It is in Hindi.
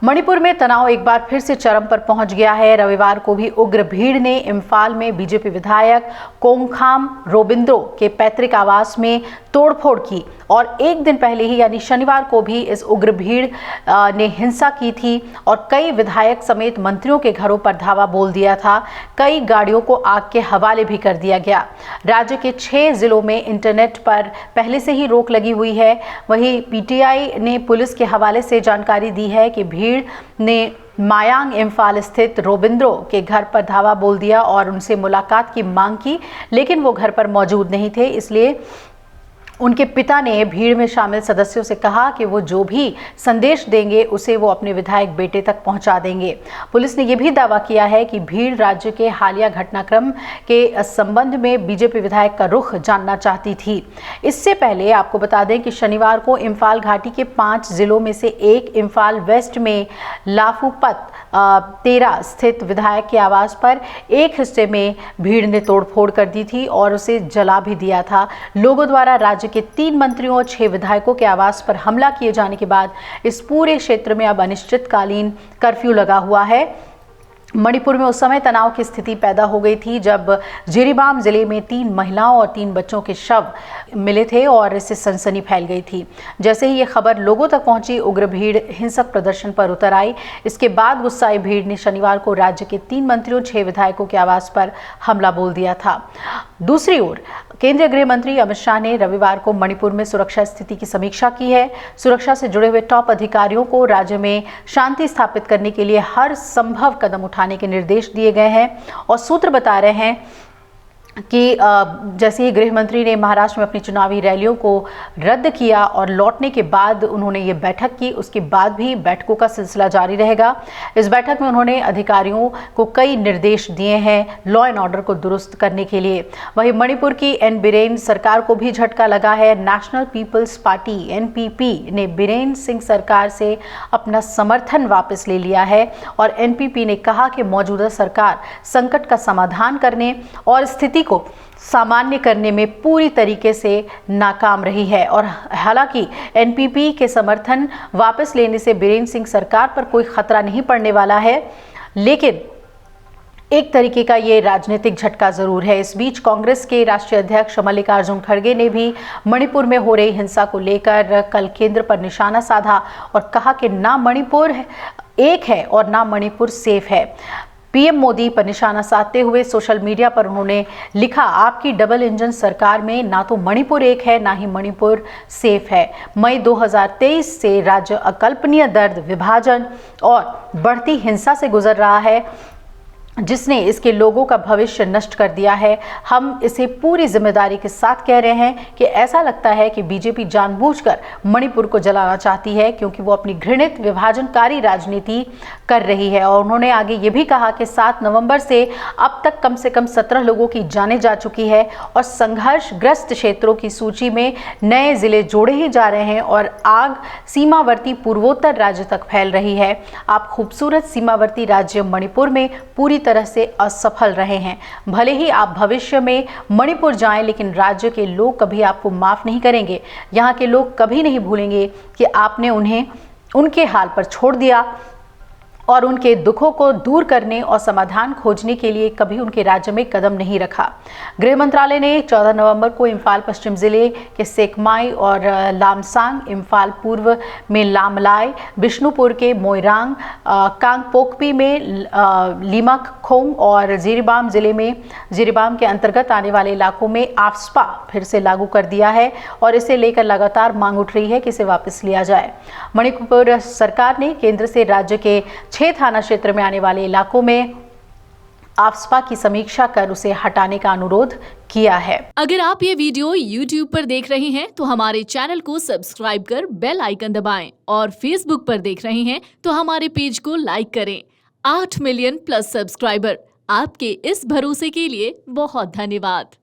मणिपुर में तनाव एक बार फिर से चरम पर पहुंच गया है। रविवार को भी उग्र भीड़ ने इम्फाल में बीजेपी विधायक कोंगखाम रोबिंद्रो के पैतृक आवास में तोड़फोड़ की और एक दिन पहले ही यानी शनिवार को भी इस उग्र भीड़ ने हिंसा की थी और कई विधायक समेत मंत्रियों के घरों पर धावा बोल दिया था। कई गाड़ियों को आग के हवाले भी कर दिया गया। राज्य के 6 जिलों में इंटरनेट पर पहले से ही रोक लगी हुई है। वहीं पीटीआई ने पुलिस के हवाले से जानकारी दी है कि भीड़ ने मायांग इम्फाल स्थित रोबिंद्रो के घर पर धावा बोल दिया और उनसे मुलाकात की मांग की, लेकिन वो घर पर मौजूद नहीं थे। इसलिए उनके पिता ने भीड़ में शामिल सदस्यों से कहा कि वो जो भी संदेश देंगे उसे वो अपने विधायक बेटे तक पहुंचा देंगे। पुलिस ने यह भी दावा किया है कि भीड़ राज्य के हालिया घटनाक्रम के संबंध में बीजेपी विधायक का रुख जानना चाहती थी। इससे पहले आपको बता दें कि शनिवार को इम्फाल घाटी के 5 जिलों में से एक इम्फाल वेस्ट में लाफूपत 13 स्थित विधायक के आवास पर एक हिस्से में भीड़ ने तोड़फोड़ कर दी थी और उसे जला भी दिया था। लोगों द्वारा राज्य के 3 मंत्रियों और 6 विधायकों के आवास पर हमला किए जाने के बाद इस पूरे क्षेत्र में अब अनिश्चितकालीन कर्फ्यू लगा हुआ है। मणिपुर में उस समय तनाव की स्थिति पैदा हो गई थी जब जिरीबाम जिले में 3 महिलाओं और 3 बच्चों के शव मिले थे और इससे सनसनी फैल गई थी। जैसे ही ये खबर लोगों तक पहुंची, उग्र भीड़ हिंसक प्रदर्शन पर उतर आई। इसके बाद गुस्साई भीड़ ने शनिवार को राज्य के 3 मंत्रियों 6 विधायकों के आवास पर हमला बोल दिया था। दूसरी ओर केंद्रीय गृह मंत्री अमित शाह ने रविवार को मणिपुर में सुरक्षा स्थिति की समीक्षा की है। सुरक्षा से जुड़े हुए टॉप अधिकारियों को राज्य में शांति स्थापित करने के लिए हर संभव कदम उठाने के निर्देश दिए गए हैं और सूत्र बता रहे हैं कि जैसे ही गृह मंत्री ने महाराष्ट्र में अपनी चुनावी रैलियों को रद्द किया और लौटने के बाद उन्होंने ये बैठक की, उसके बाद भी बैठकों का सिलसिला जारी रहेगा। इस बैठक में उन्होंने अधिकारियों को कई निर्देश दिए हैं लॉ एंड ऑर्डर को दुरुस्त करने के लिए। वहीं मणिपुर की एन बीरेन सरकार को भी झटका लगा है। नेशनल पीपल्स पार्टी एनपीपी ने बीरेन सिंह सरकार से अपना समर्थन वापस ले लिया है और एनपीपी ने कहा कि मौजूदा सरकार संकट का समाधान करने और स्थिति को सामान्य करने में पूरी तरीके से नाकाम रही है और हालांकि एनपीपी के समर्थन वापस लेने से बीरेन सिंह सरकार पर कोई खतरा नहीं पड़ने वाला है, लेकिन एक तरीके का ये राजनीतिक झटका जरूर है। इस बीच कांग्रेस के राष्ट्रीय अध्यक्ष मल्लिकार्जुन खड़गे ने भी मणिपुर में हो रही हिंसा को लेकर कल केंद्र पर निशाना साधा और कहा कि ना मणिपुर एक है और ना मणिपुर सेफ है। पीएम मोदी पर निशाना साधते हुए सोशल मीडिया पर उन्होंने लिखा, आपकी डबल इंजन सरकार में ना तो मणिपुर एक है ना ही मणिपुर सेफ है। मई 2023 से राज्य अकल्पनीय दर्द, विभाजन और बढ़ती हिंसा से गुजर रहा है जिसने इसके लोगों का भविष्य नष्ट कर दिया है। हम इसे पूरी जिम्मेदारी के साथ कह रहे हैं कि ऐसा लगता है कि बीजेपी जानबूझकर मणिपुर को जलाना चाहती है क्योंकि वो अपनी घृणित विभाजनकारी राजनीति कर रही है। और उन्होंने आगे ये भी कहा कि 7 नवंबर से अब तक कम से कम 17 लोगों की जानें जा चुकी है और संघर्षग्रस्त क्षेत्रों की सूची में नए जिले जोड़े ही जा रहे हैं और आग सीमावर्ती पूर्वोत्तर राज्य तक फैल रही है। आप खूबसूरत सीमावर्ती राज्य मणिपुर में पूरी तरह से असफल रहे हैं। भले ही आप भविष्य में मणिपुर जाएं, लेकिन राज्य के लोग कभी आपको माफ नहीं करेंगे। यहाँ के लोग कभी नहीं भूलेंगे कि आपने उन्हें उनके हाल पर छोड़ दिया और उनके दुखों को दूर करने और समाधान खोजने के लिए कभी उनके राज्य में कदम नहीं रखा। गृह मंत्रालय ने 14 नवंबर को इम्फाल पश्चिम जिले के सेकमाई और लामसांग, इम्फाल पूर्व में लामलाई, बिष्णुपुर के मोइरांग, कांगपोकपी में लीमक खोंग और जिरीबाम जिले में जिरीबाम के अंतर्गत आने वाले इलाकों में आफ्स्पा फिर से लागू कर दिया है और इसे लेकर लगातार मांग उठ रही है कि इसे वापस लिया जाए। मणिपुर सरकार ने केंद्र से राज्य के 6 थाना क्षेत्र में आने वाले इलाकों में आफ्स्पा की समीक्षा कर उसे हटाने का अनुरोध किया है। अगर आप ये वीडियो YouTube पर देख रहे हैं तो हमारे चैनल को सब्सक्राइब कर बेल आइकन दबाएं और Facebook पर देख रहे हैं तो हमारे पेज को लाइक करें। 8 मिलियन प्लस सब्सक्राइबर, आपके इस भरोसे के लिए बहुत धन्यवाद।